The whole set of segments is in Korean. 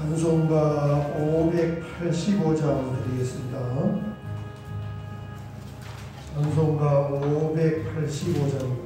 찬송가 585장 드리겠습니다. 찬송가 585장입니다.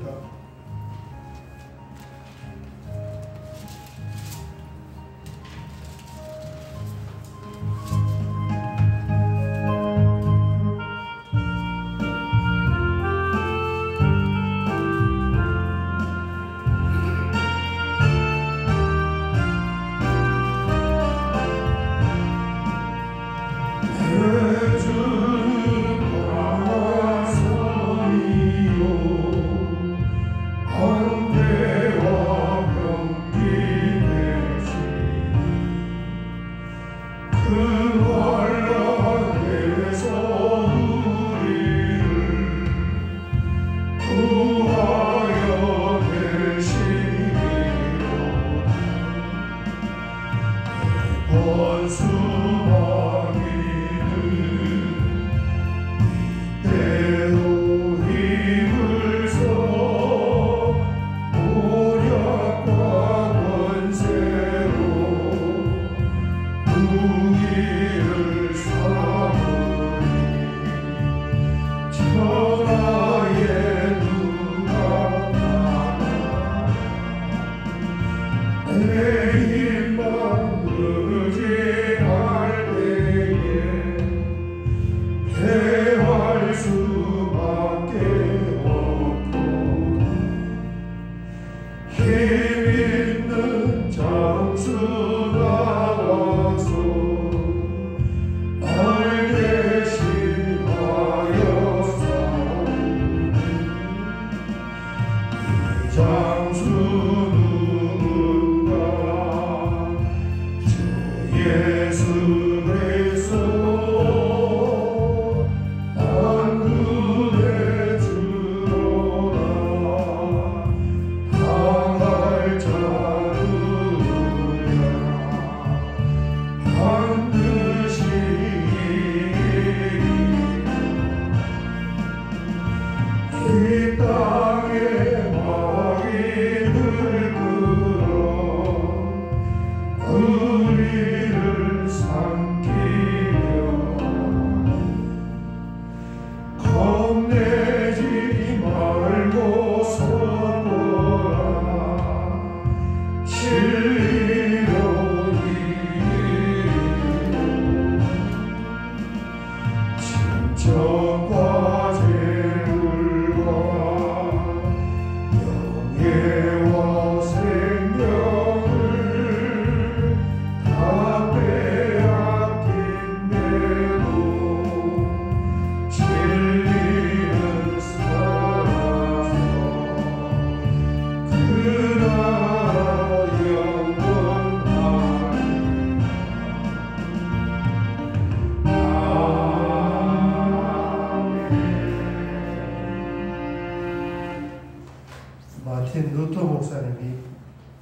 마틴 루터 목사님이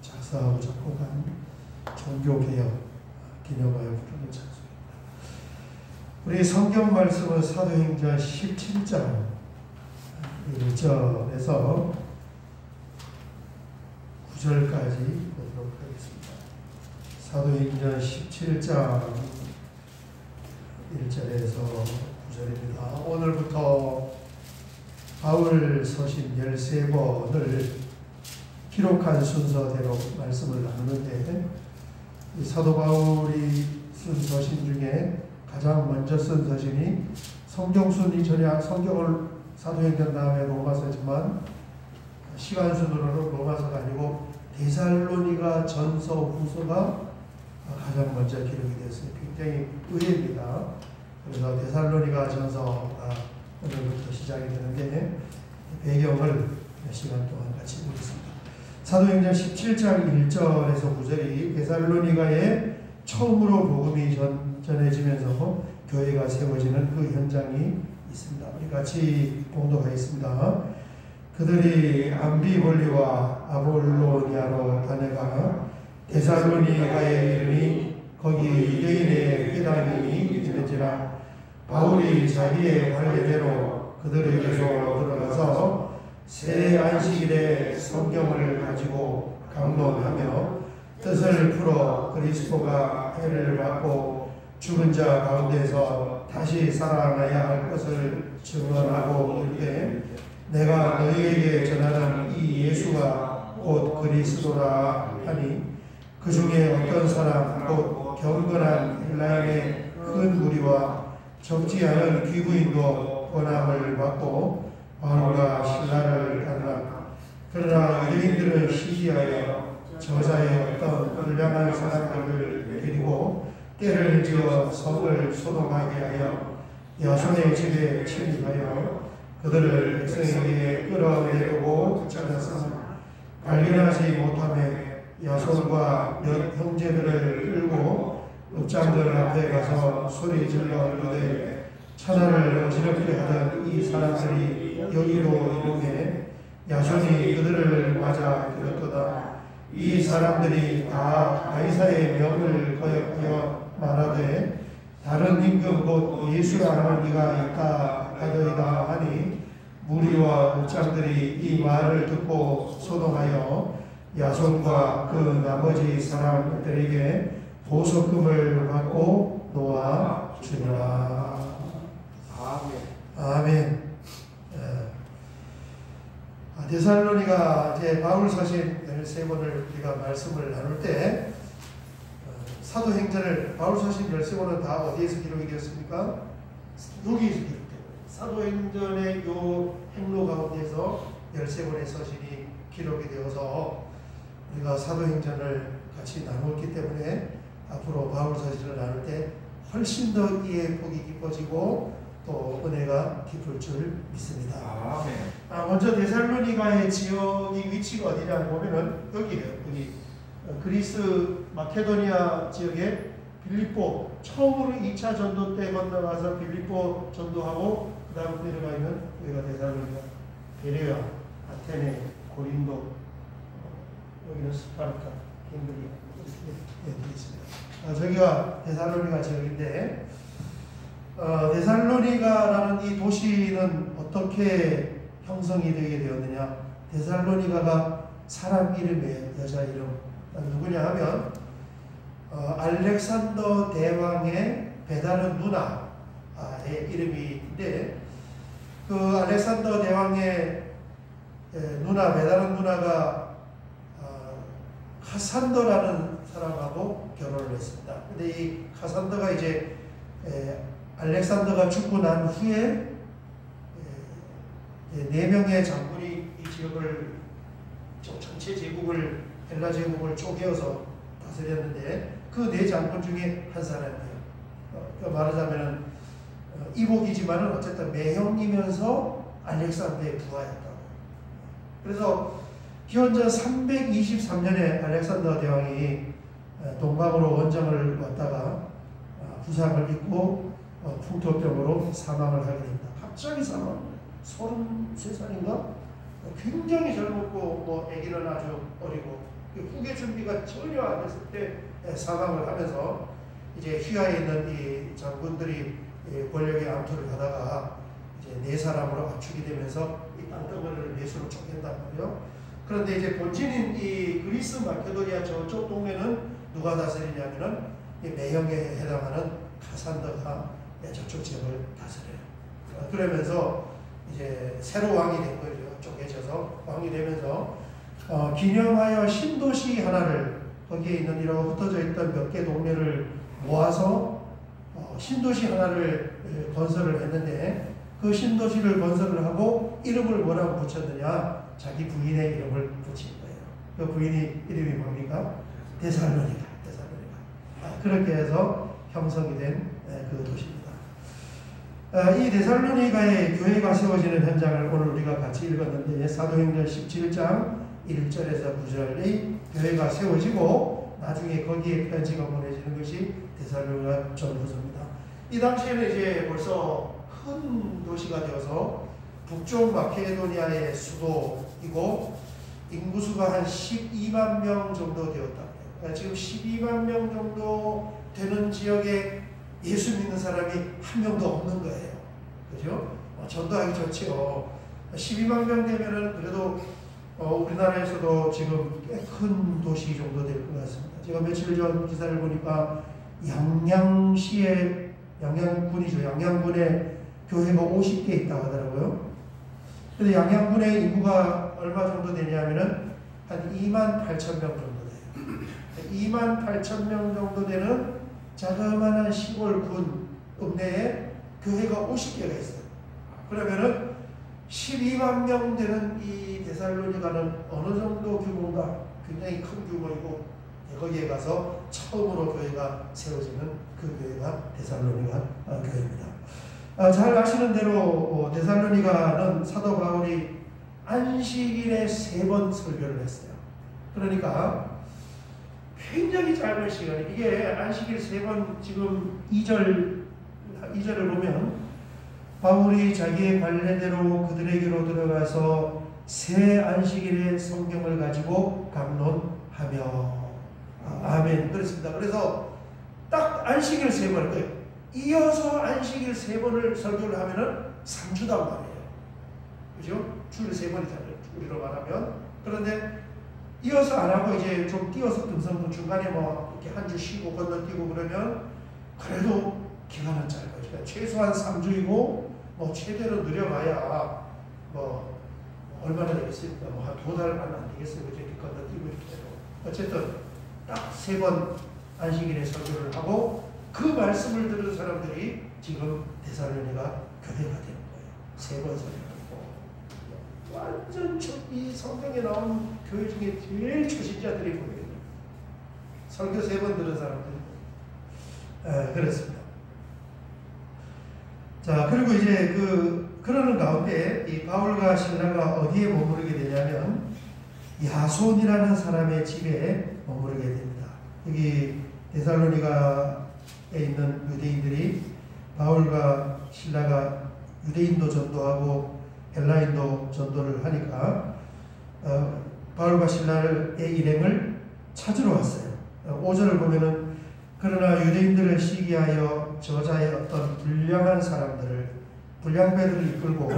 작사하고 작곡한 종교개혁 기념하여 부르는 찬송입니다. 우리 성경 말씀은 사도행전 17장 1절에서 9절까지 보도록 하겠습니다. 사도행전 17장 1절에서 9절입니다. 오늘부터 바울 서신 13번을 기록한 순서대로 말씀을 나누는데, 이 사도 바울이 쓴 서신 중에 가장 먼저 쓴 서신이 성경순이 전에 성경을 사도행전 다음에 로마서지만 시간 순으로는 로마서가 아니고 데살로니가 전서 후서가 가장 먼저 기록이 됐어요. 굉장히 의외입니다. 그래서 데살로니가 전서가 오늘부터 시작이 되는데 배경을 몇 시간 동안 같이 보겠습니다. 사도행전 17장 1절에서 9절이 데살로니가에 처음으로 복음이 전해지면서 교회가 세워지는 그 현장이 있습니다. 우리 같이 봉독하겠습니다. 그들이 암비볼리와 아볼로니아로 다녀가 데살로니가에 이르니 거기 유대인의 회당이 있는지라 바울이 자기의 관례대로 그들에게서 들어가서 새 안식일에 성경을 가지고 강론하며 뜻을 풀어 그리스도가 해를 받고 죽은 자 가운데서 다시 살아나야 할 것을 증언하고 이르되 내가 너희에게 전하는 이 예수가 곧 그리스도라 하니 그 중에 어떤 사람 곧 경건한 헬라인의 큰 무리와 적지 않은 귀부인도 권함을 받고 바울과 신라를 따르라. 그러나 유대인들은 시기하여 저자의 어떤 불량한 사람들을 데리고 때를 지어 성을 소동하게 하여 야손의 집에 침입하여 그들을 백성에게 끌어내려고 찾아서 발견하지 못하며 야손과 몇 형제들을 끌고 읍장들 앞에 가서 소리 질러 이르되 천하를 어지럽게 하던 이 사람들이 여기로 이르매 야손이 그들을 맞아 들었도다. 이 사람들이 다 가이사의 명을 거역하여 말하되 다른 임금 곧 예수라 하는 이가 있다 하더이다 하니 무리와 읍장들이 이 말을 듣고 소동하여 야손과 그 나머지 사람들에게 보석금을 받고 놓아 주니라. 아멘. 데살로니가 이제 바울 서신 13권을 우리가 말씀을 나눌 때 사도행전을 바울 서신 13권은 다 어디에서 기록이 되었습니까? 여기에서 기록되고 사도행전의 요 행로 가운데서 13권의 서신이 기록이 되어서 우리가 사도행전을 같이 나누었기 때문에 앞으로 바울 서신을 나눌 때 훨씬 더 이해 폭이 깊어지고 또 은혜가 깊을 줄 믿습니다. 먼저 데살로니가의 지역이 위치가 어디냐 보면은 여기에요. 여기 그리스 마케도니아 지역에 빌립보 처음으로 2차 전도 때 건너가서 빌립보 전도하고 그 다음 내려가면 여기가 데살로니가, 베레아, 아테네, 고린도, 여기는 스파르타, 갱글리아 이렇게 되어 있습니다. 저기가 데살로니가 지역인데 데살로니가라는 이 도시는 어떻게 형성이 되게 되었느냐? 데살로니가가 사람 이름이에요. 여자 이름. 누구냐 하면 알렉산더 대왕의 배다른 누나의 이름인데 그 알렉산더 대왕의 누나, 배다른 누나가 카산더라는 사람하고 결혼을 했습니다. 근데 이 카산더가 이제 알렉산더가 죽고 난 후에 4명의 장군이 이 지역을 전체 제국을 헬라 제국을 쪼개어서 다스렸는데 그 4장군 중에 한 사람이에요. 말하자면 이복이지만은 어쨌든 매형이면서 알렉산더의 부하였다고. 그래서 기원전 323년에 알렉산더 대왕이 동방으로 원정을 왔다가 부상을 입고 풍토병으로 사망을 하게 됩니다. 갑자기 사망. 33살인가? 굉장히 젊었고 뭐 아기는 아주 어리고 후계 준비가 전혀 안 됐을 때 사망을 하면서 이제 휘하에 있는 이 장군들이 권력의 암투를 하다가 이제 4사람으로 압축이 되면서 이 땅덩어리를 넷으로 쪼갠단 말이에요. 그런데 이제 본진인 이 그리스 마케도니아 저쪽 동네는 누가 다스리냐면은 이 매형에 해당하는 카산더가 저쪽 지역을 다스려요. 그러면서 이제 새로 왕이 된 거죠. 쪼개져서 왕이 되면서 기념하여 신도시 하나를 거기에 있는 이런 흩어져 있던 몇 개 동네를 모아서 신도시 하나를 건설을 했는데 그 신도시를 건설을 하고 이름을 뭐라고 붙였느냐? 자기 부인의 이름을 붙인 거예요. 그 부인의 이름이 뭡니까? 데살로니가. 그렇게 해서 형성이 된 그 도시입니다. 이 데살로니가의 교회가 세워지는 현장을 오늘 우리가 같이 읽었는데 사도행전 17장 1절에서 9절의 교회가 세워지고 나중에 거기에 편지가 보내지는 것이 데살로니가 전후서입니다. 이 당시에는 이제 벌써 큰 도시가 되어서 북쪽 마케도니아의 수도이고 인구수가 한 12만 명 정도 되었다. 그러니까 지금 12만 명 정도 되는 지역에 예수 믿는 사람이 한 명도 없는 거예요. 그죠? 전도하기 좋지요. 12만 명 되면은 그래도 우리나라에서도 지금 꽤 큰 도시 정도 될 것 같습니다. 제가 며칠 전 기사를 보니까 양양시에, 양양군이죠. 양양군에 교회가 50개 있다고 하더라고요. 근데 양양군의 인구가 얼마 정도 되냐면은 한 28,000명 정도 돼요. 28,000명 정도 되는 자그마한 시골군 읍내에 교회가 50개가 있어요. 그러면은 12만 명 되는 이 데살로니가는 어느 정도 규모인가? 굉장히 큰 규모이고, 거기에 가서 처음으로 교회가 세워지는 그 교회가 데살로니가 교회입니다. 잘 아시는 대로 데살로니가는 사도 바울이 안식일에 3번 설교를 했어요. 그러니까 굉장히 짧은 시간, 이게 안식일 3번, 지금 2절을 보면 바울이 자기의 관례대로 그들에게로 들어가서 새 안식일의 성경을 가지고 강론하며, 아멘. 그렇습니다. 그래서 딱 안식일 3번, 거예요. 이어서 안식일 3번을 설교를 하면은 3주단 말이에요. 그죠? 주일 3번이잖아요. 우리로 말하면. 그런데 이어서 안 하고 이제 좀 띄어서 듬성듬 중간에 뭐 이렇게 한 주 쉬고 건너뛰고 그러면 그래도 기간은 짧아요. 그러니까 최소한 3주이고 뭐 최대로 느려봐야 뭐 얼마나 되겠습니까? 뭐 한 2달만 안 되겠어요. 이렇게 건너뛰고 이렇게 해도. 어쨌든 딱 3번 안식일에 설교를 하고 그 말씀을 들은 사람들이 지금 데살로니가 교회가 되는 거예요. 3번 설교하고. 완전 이 성경에 나온 교회 중에 제일 초신자들이 보여요. 설교 3번 들은 사람들이. 그렇습니다. 자, 그리고 이제 그러는 가운데 이 바울과 신라가 어디에 머무르게 되냐면 야손이라는 사람의 집에 머무르게 됩니다. 여기 데살로니가에 있는 유대인들이 바울과 신라가 유대인도 전도하고 헬라인도 전도를 하니까 바울과 신라의 일행을 찾으러 왔어요. 5절을 보면은 그러나 유대인들을 시기하여 저자의 어떤 불량배들을 이끌고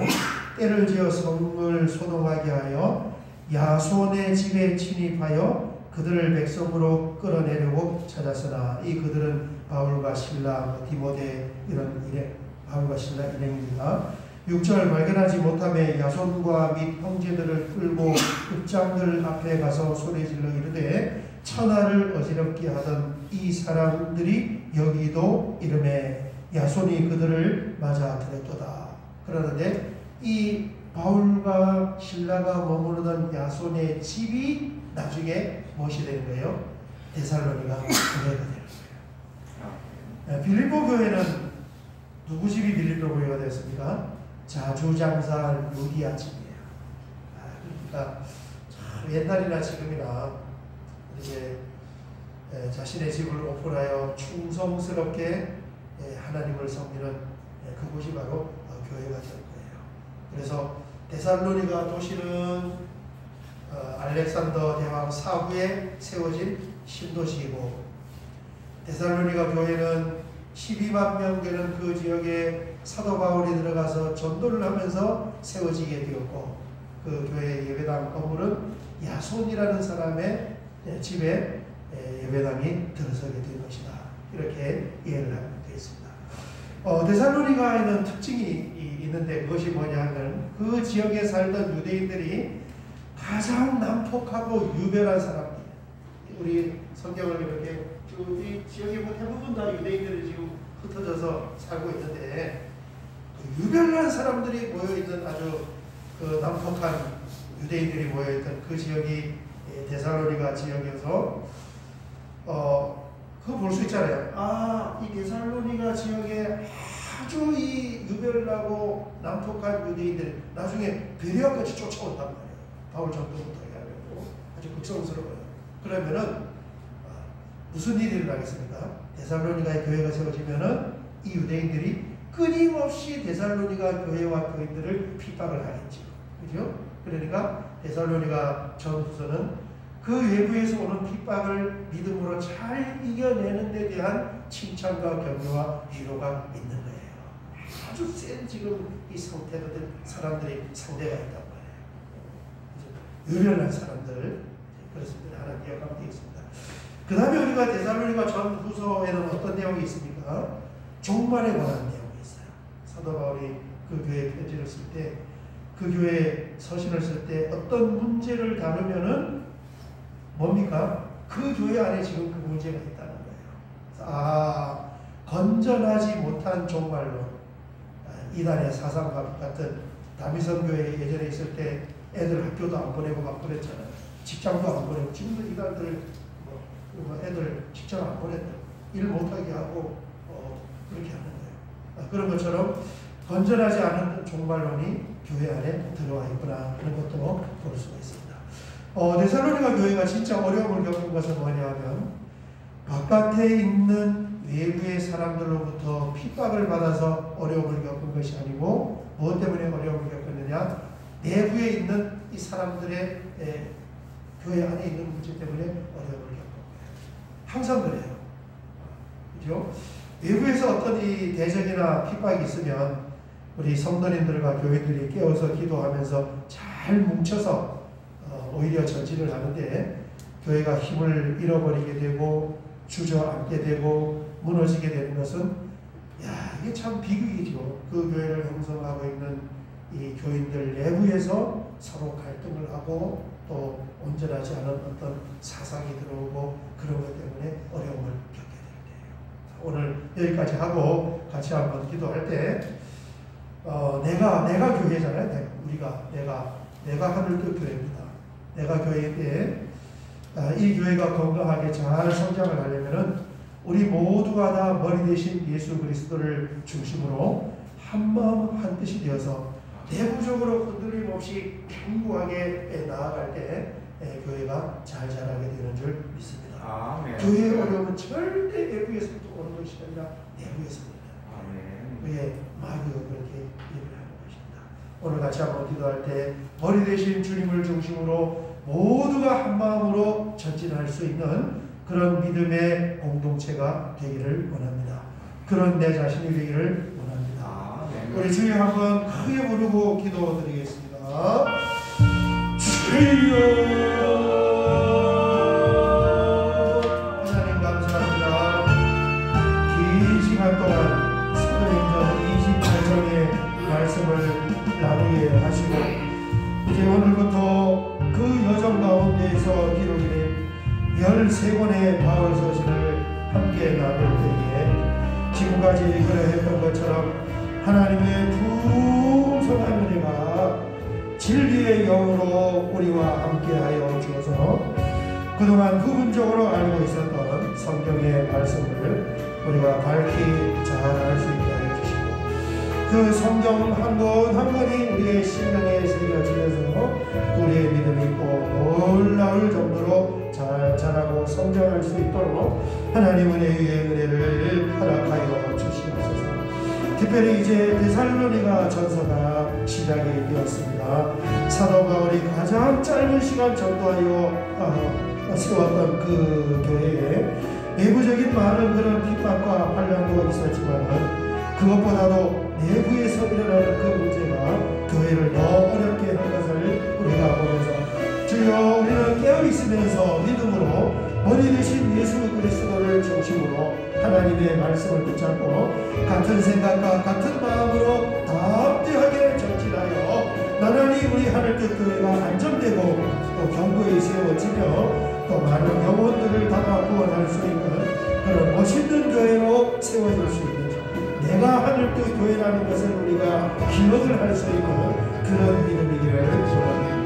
때를 지어 성을 소동하게 하여 야손의 집에 침입하여 그들을 백성으로 끌어내려고 찾았으나 이 그들은 바울과 신라, 디모데 이런 일행, 바울과 신라 일행입니다. 6절 발견하지 못하며 야손과 및 형제들을 끌고 읍장들 앞에 가서 소리질러 이르되 천하를 어지럽게 하던 이 사람들이 여기도 이름에 야손이 그들을 맞아 들였도다. 그러는데 이 바울과 신라가 머무르던 야손의 집이 나중에 무엇이 되는 거예요? 데살로니가 교회가 되는 거예요. 빌립보 교회는 누구 집이 빌립보 교회가 되었습니까? 자주장사 루디아 집이에요. 그러니까 참 옛날이나 지금이나 이제 자신의 집을 오픈하여 충성스럽게 하나님을 섬기는 그곳이 바로 교회가 될 거예요. 그래서 데살로니가 도시는 알렉산더 대왕 사후에 세워진 신도시이고 데살로니가 교회는 12만 명 되는 그 지역에 사도 바울이 들어가서 전도를 하면서 세워지게 되었고 그 교회의 예배당 건물은 야손이라는 사람의 집에 예배당이 들어서게 된 것이다. 이렇게 이해를 하면 되겠습니다. 데살로니가에는 특징이 있는데 그것이 뭐냐 하면 그 지역에 살던 유대인들이 가장 난폭하고 유별한 사람들. 우리 성경을 이렇게 이 지역의 대부분 다 유대인들이 지금 흩어져서 살고 있는데 유별난 사람들이 모여있는 아주 난폭한 유대인들이 모여있던 그 지역이 데살로니가 지역이어서 그거 볼 수 있잖아요. 이 데살로니가 지역에 아주 이 유별나고 난폭한 유대인들 나중에 베레아까지 쫓아온단 말이에요. 바울 전도부터 해가지고 아주 극성스러워요. 그러면은 무슨 일이 일어나겠습니까? 데살로니가의 교회가 세워지면은 이 유대인들이 끊임없이 데살로니가 교회와 교인들을 핍박을 하겠죠. 그죠? 그러니까 데살로니가 전후서는 그 외부에서 오는 핍박을 믿음으로 잘 이겨내는 데 대한 칭찬과 격려와 위로가 있는 거예요. 아주 센 지금 이 상태가 된 사람들이 상대가 있단 말이에요. 유별난 사람들, 그렇습니다. 하나 기억하면 되겠습니다. 그 다음에 우리가 데살로니가 전후서에는 어떤 내용이 있습니까? 종말에 관한 내용이 있어요. 사도 바울이 그 교회에 편지를 쓸 때, 그 교회에 서신을 쓸 때 어떤 문제를 다루면은 뭡니까? 그 교회 안에 지금 그 문제가 있다는 거예요. 건전하지 못한 종말론, 이단의 사상과 같은 다미선 교회 예전에 있을 때 애들 학교도 안 보내고 막 그랬잖아요. 직장도 안 보내고. 지금도 이단들 애들 직장 안 보냈다. 일 못하게 하고 그렇게 하는 거예요. 그런 것처럼 건전하지 않은 종말론이 교회 안에 들어와 있구나 하는 것도 볼 수가 있습니다. 데살로니가 교회가 진짜 어려움을 겪은 것은 뭐냐면 바깥에 있는 외부의 사람들로부터 핍박을 받아서 어려움을 겪은 것이 아니고 무엇 때문에 어려움을 겪었느냐? 내부에 있는 이 사람들의 교회 안에 있는 문제 때문에 어려움을 겪은 거예요. 항상 그래요. 그죠? 외부에서 어떤 이 대적이나 핍박이 있으면 우리 성도님들과 교인들이 깨어서 기도하면서 잘 뭉쳐서 오히려 전진을 하는데 교회가 힘을 잃어버리게 되고 주저앉게 되고 무너지게 되는 것은 이게 참 비극이죠. 그 교회를 형성하고 있는 이 교인들 내부에서 서로 갈등을 하고 또 온전하지 않은 어떤 사상이 들어오고 그런 것 때문에 어려움을 겪게 되는데요. 오늘 여기까지 하고 같이 한번 기도할 때 내가 교회잖아요. 내가 하늘빛 교회입니다. 내가 교회인데 이 교회가 건강하게 잘 성장을 하려면은 우리 모두가 다 머리 대신 예수 그리스도를 중심으로 한 마음 한 뜻이 되어서 내부적으로 흔들림 없이 견고하게 나아갈 때 교회가 잘 자라게 되는 줄 믿습니다. 교회의 어려움은 절대 외부에서부터 오는 것이 아니라 내부에서입니다. 그게 마귀가 그렇게 일을 하는 것입니다. 오늘 같이 한번 기도할 때 머리 대신 주님을 중심으로 모두가 한 마음으로 전진할 수 있는 그런 믿음의 공동체가 되기를 원합니다. 그런 내 자신이 되기를 원합니다. 우리 주여 한번 크게 부르고 기도드리겠습니다. 주여 하나님 감사합니다. 긴 시간 동안 사도행전 28장의 말씀을 나누게 하시고 이제 오늘부터 그 여정 가운데에서 기록이 된 13권의 바울 서신을 함께 나눌 때에 지금까지 그러했던 것처럼 하나님의 풍성한 은혜가 진리의 영으로 우리와 함께하여 주어서 그동안 부분적으로 알고 있었던 성경의 말씀을 우리가 밝히 잘 알 수 있게 하여 주시고 그 성경 한 권 한 권이 우리의 심령에 새겨지면서 우리의 믿음이 꼭 놀라울 정도로 잘 자라고 성장할 수 있도록 하나님의 은혜를 허락하여 주시옵소서. 특별히 이제 데살로니가 전서가 시작이 되었습니다. 사도 바울이 가장 짧은 시간 전도하여 세웠던 그 교회에 내부적인 많은 그런 핍박과 환난도 있었지만 그것보다도 내부에서 일어나는 그 문제가 교회를 더 어렵게 한 것을 우리가 보면서 주여 우리는 깨어있으면서 믿음으로 머리 대신 예수 그리스도를 중심으로 하나님의 말씀을 붙잡고 같은 생각과 같은 마음으로 담대하게 전진하여 나란히 우리 하늘빛 교회가 안정되고 또 견고히 세워지며 또 많은 영혼들을 담아 구원할 수 있는 그런 멋있는 교회로 세워질 수 있는 내가 하늘빛 교회라는 것을 우리가 기억을 할 수 있는 그런 믿음이기를 소원합니다.